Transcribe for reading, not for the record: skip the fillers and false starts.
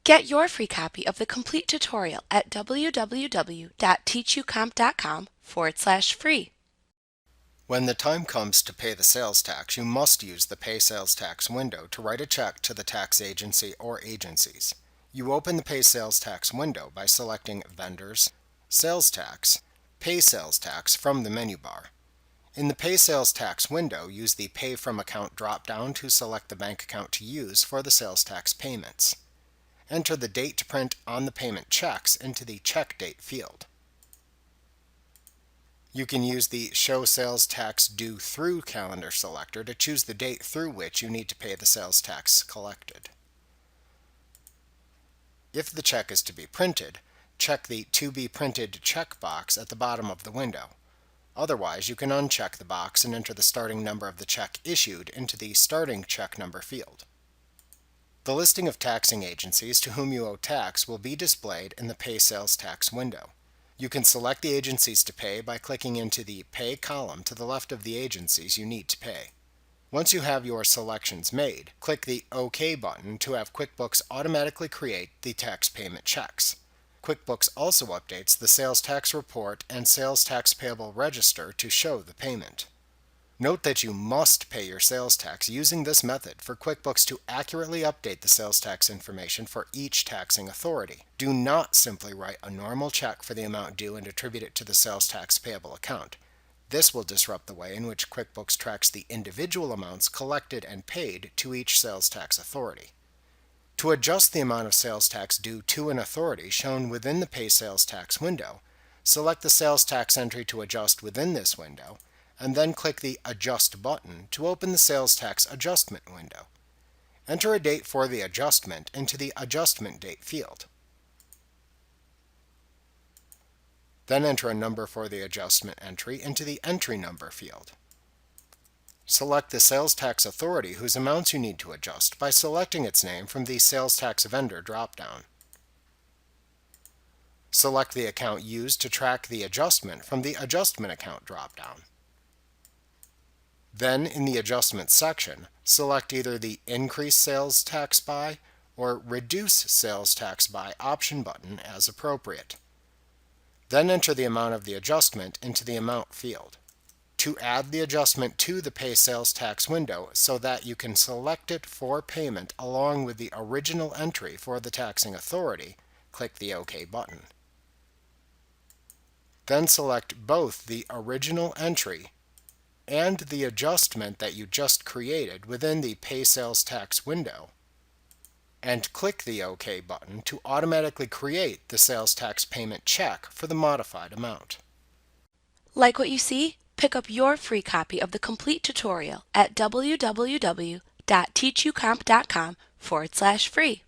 Get your free copy of the complete tutorial at www.teachucomp.com/free. When the time comes to pay the sales tax, you must use the Pay Sales Tax window to write a check to the tax agency or agencies. You open the Pay Sales Tax window by selecting Vendors, Sales Tax, Pay Sales Tax from the menu bar. In the Pay Sales Tax window, use the Pay From Account drop-down to select the bank account to use for the sales tax payments. Enter the date to print on the payment checks into the check date field. You can use the Show Sales Tax Due Through calendar selector to choose the date through which you need to pay the sales tax collected. If the check is to be printed, check the To Be Printed checkbox at the bottom of the window. Otherwise, you can uncheck the box and enter the starting number of the check issued into the Starting Check Number field. The listing of taxing agencies to whom you owe tax will be displayed in the Pay Sales Tax window. You can select the agencies to pay by clicking into the Pay column to the left of the agencies you need to pay. Once you have your selections made, click the OK button to have QuickBooks automatically create the tax payment checks. QuickBooks also updates the sales tax report and sales tax payable register to show the payment. Note that you must pay your sales tax using this method for QuickBooks to accurately update the sales tax information for each taxing authority. Do not simply write a normal check for the amount due and attribute it to the sales tax payable account. This will disrupt the way in which QuickBooks tracks the individual amounts collected and paid to each sales tax authority. To adjust the amount of sales tax due to an authority shown within the Pay Sales Tax window, select the sales tax entry to adjust within this window, and then click the Adjust button to open the Sales Tax Adjustment window. Enter a date for the adjustment into the Adjustment Date field. Then enter a number for the adjustment entry into the Entry Number field. Select the sales tax authority whose amounts you need to adjust by selecting its name from the Sales Tax Vendor drop-down. Select the account used to track the adjustment from the Adjustment Account drop-down. Then, in the Adjustments section, select either the Increase Sales Tax By or Reduce Sales Tax By option button as appropriate. Then enter the amount of the adjustment into the Amount field. To add the adjustment to the Pay Sales Tax window so that you can select it for payment along with the original entry for the taxing authority, click the OK button. Then select both the original entry and the adjustment that you just created within the Pay Sales Tax window, and click the OK button to automatically create the sales tax payment check for the modified amount. Like what you see? Pick up your free copy of the complete tutorial at www.teachucomp.com/free.